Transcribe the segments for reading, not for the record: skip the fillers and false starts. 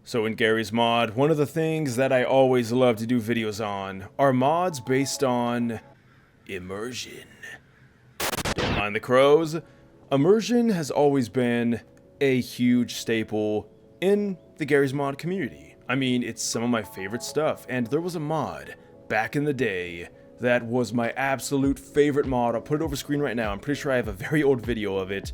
So in Garry's mod, one of the things that I always love to do videos on are mods based on immersion. Don't mind the crows. Immersion has always been a huge staple in the Garry's mod community. I mean, it's some of my favorite stuff, and there was a mod back in the day that was my absolute favorite mod. I'll put it over screen right now. I'm pretty sure I have a very old video of it.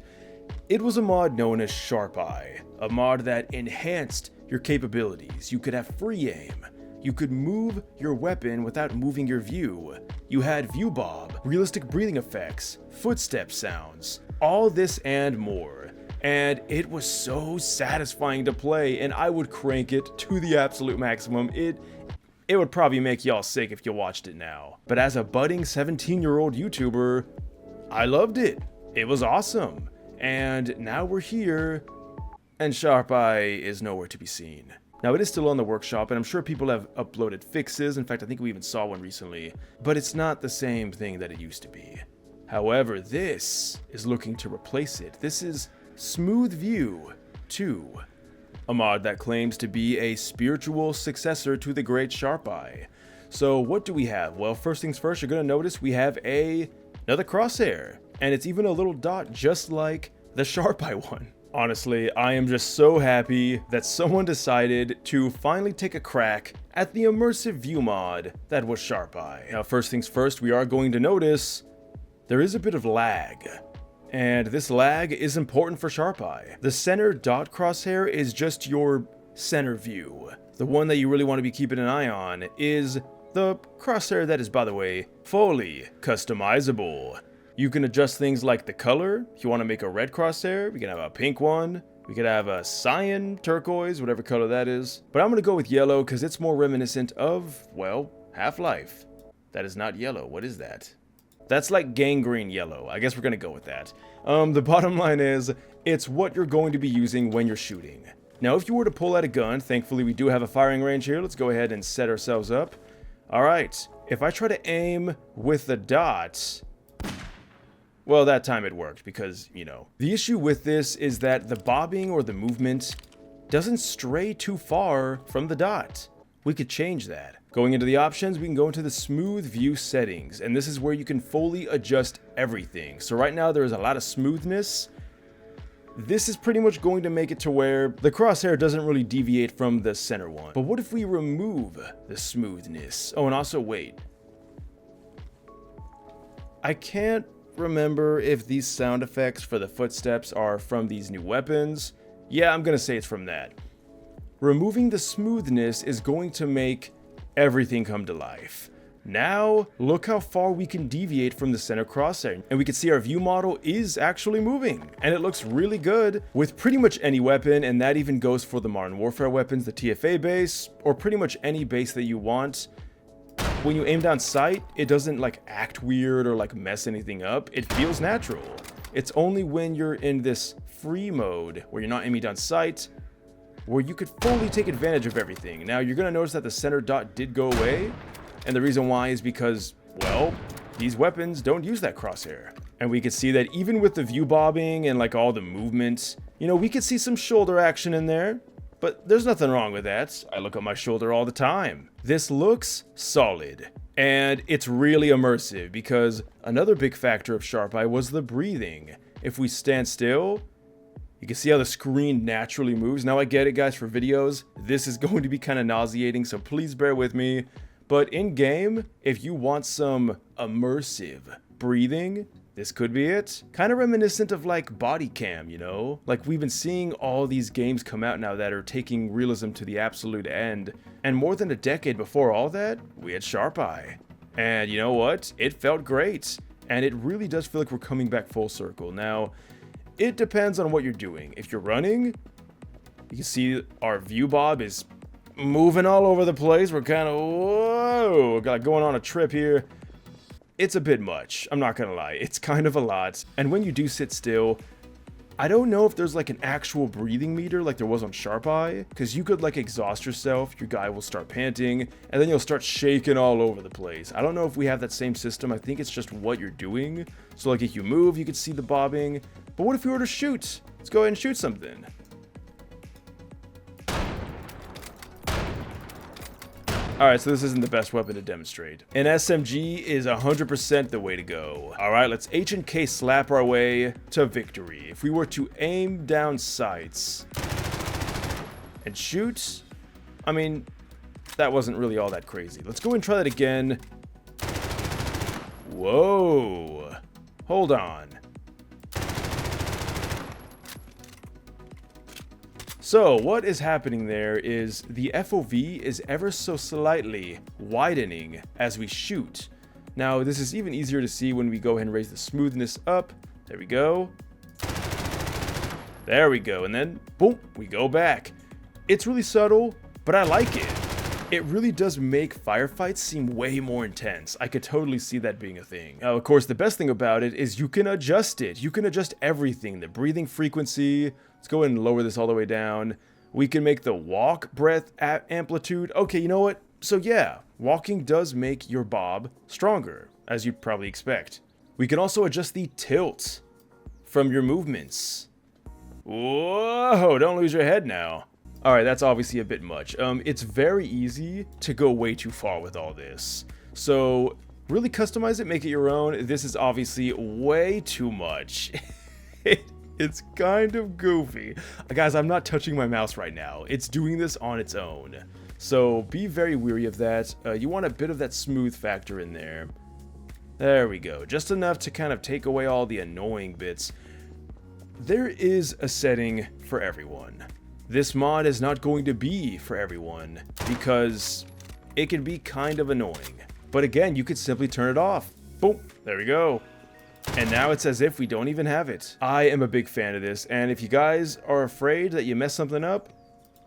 It was a mod known as Sharpeye, a mod that enhanced your capabilities. You could have free aim. You could move your weapon without moving your view. You had view bob, realistic breathing effects, footstep sounds, all this and more. And it was so satisfying to play, and I would crank it to the absolute maximum. It would probably make y'all sick if you watched it now. But as a budding 17-year-old YouTuber, I loved it. It was awesome. And now we're here, and Sharpeye is nowhere to be seen. Now, it is still on the workshop, and I'm sure people have uploaded fixes. In fact, I think we even saw one recently. But it's not the same thing that it used to be. However, this is looking to replace it. This is Smooth View 2, a mod that claims to be a spiritual successor to the great Sharpeye. So what do we have? Well, first things first, you're going to notice we have another crosshair. And it's even a little dot just like the Sharpeye one. Honestly, I am just so happy that someone decided to finally take a crack at the immersive view mod that was Sharpeye. Now, first things first, we are going to notice there is a bit of lag. And this lag is important for Sharpeye. The center dot crosshair is just your center view. The one that you really want to be keeping an eye on is the crosshair that is, by the way, fully customizable. You can adjust things like the color. If you want to make a red crosshair, we can have a pink one. We could have a cyan, turquoise, whatever color that is. But I'm going to go with yellow because it's more reminiscent of, well, Half-Life. That is not yellow. What is that? That's like gangrene yellow. I guess we're going to go with that. The bottom line is, it's what you're going to be using when you're shooting. Now, if you were to pull out a gun, thankfully we do have a firing range here. Let's go ahead and set ourselves up. All right. If I try to aim with the dots, well, that time it worked because, you know. The issue with this is that the bobbing or the movement doesn't stray too far from the dot. We could change that. Going into the options, we can go into the smooth view settings, and this is where you can fully adjust everything. So right now there is a lot of smoothness. This is pretty much going to make it to where the crosshair doesn't really deviate from the center one. But what if we remove the smoothness? Oh, and also wait. I can't remember if these sound effects for the footsteps are from these new weapons. Yeah, I'm gonna say it's from that. Removing the smoothness is going to make everything come to life. Now, look how far we can deviate from the center crosshair, and we can see our view model is actually moving, and it looks really good with pretty much any weapon, and that even goes for the Modern Warfare weapons, the TFA base, or pretty much any base that you want. When you aim down sight, it doesn't like act weird or like mess anything up. It feels natural. It's only when you're in this free mode where you're not aiming down sight where you could fully take advantage of everything. Now, you're gonna notice that the center dot did go away, and the reason why is because, well, these weapons don't use that crosshair. And we could see that even with the view bobbing and like all the movements, you know, we could see some shoulder action in there. But there's nothing wrong with that. I look at my shoulder all the time. This looks solid. And it's really immersive because another big factor of Sharpeye was the breathing. If we stand still, you can see how the screen naturally moves. Now I get it, guys, for videos, this is going to be kind of nauseating, so please bear with me. But in game, if you want some immersive breathing, this could be it. Kind of reminiscent of like body cam, you know? Like we've been seeing all these games come out now that are taking realism to the absolute end. And more than a decade before all that, we had Sharpeye. And you know what? It felt great. And it really does feel like we're coming back full circle. Now, it depends on what you're doing. If you're running, you can see our view bob is moving all over the place. We're kind of, whoa, got going on a trip here. It's a bit much, I'm not gonna lie. It's kind of a lot. And when you do sit still, I don't know if there's like an actual breathing meter like there was on Sharpeye, because you could like exhaust yourself, your guy will start panting, and then you'll start shaking all over the place. I don't know if we have that same system. I think it's just what you're doing. So like if you move, you could see the bobbing. But what if we were to shoot? Let's go ahead and shoot something. Alright, so this isn't the best weapon to demonstrate. An SMG is 100% the way to go. Alright, let's H and K slap our way to victory. If we were to aim down sights and shoot, I mean, that wasn't really all that crazy. Let's go and try that again. Whoa. Hold on. So, what is happening there is the FOV is ever so slightly widening as we shoot. Now, this is even easier to see when we go ahead and raise the smoothness up. There we go. There we go. And then, boom, we go back. It's really subtle, but I like it. It really does make firefights seem way more intense. I could totally see that being a thing. Now, of course, the best thing about it is you can adjust it. You can adjust everything. The breathing frequency. Let's go ahead and lower this all the way down. We can make the walk breath amplitude. Okay, you know what? So yeah, walking does make your bob stronger, as you'd probably expect. We can also adjust the tilt from your movements. Whoa, don't lose your head now. Alright, that's obviously a bit much. It's very easy to go way too far with all this. So, really customize it, make it your own. This is obviously way too much. It's kind of goofy. Guys, I'm not touching my mouse right now. It's doing this on its own. So, be very wary of that. You want a bit of that smooth factor in there. There we go. Just enough to kind of take away all the annoying bits. There is a setting for everyone. This mod is not going to be for everyone because it can be kind of annoying. But again, you could simply turn it off. Boom, there we go. And now it's as if we don't even have it. I am a big fan of this, and if you guys are afraid that you messed something up,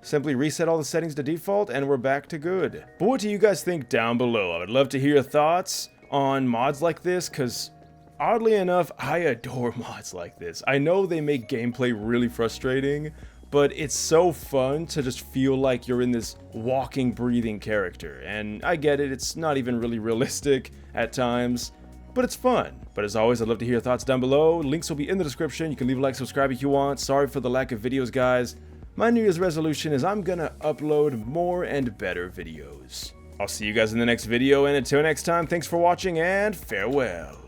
simply reset all the settings to default and we're back to good. But what do you guys think down below? I would love to hear your thoughts on mods like this, because oddly enough, I adore mods like this. I know they make gameplay really frustrating, but it's so fun to just feel like you're in this walking, breathing character. And I get it, it's not even really realistic at times, but it's fun. But as always, I'd love to hear your thoughts down below. Links will be in the description. You can leave a like, subscribe if you want. Sorry for the lack of videos, guys. My New Year's resolution is I'm gonna upload more and better videos. I'll see you guys in the next video, and until next time, thanks for watching and farewell.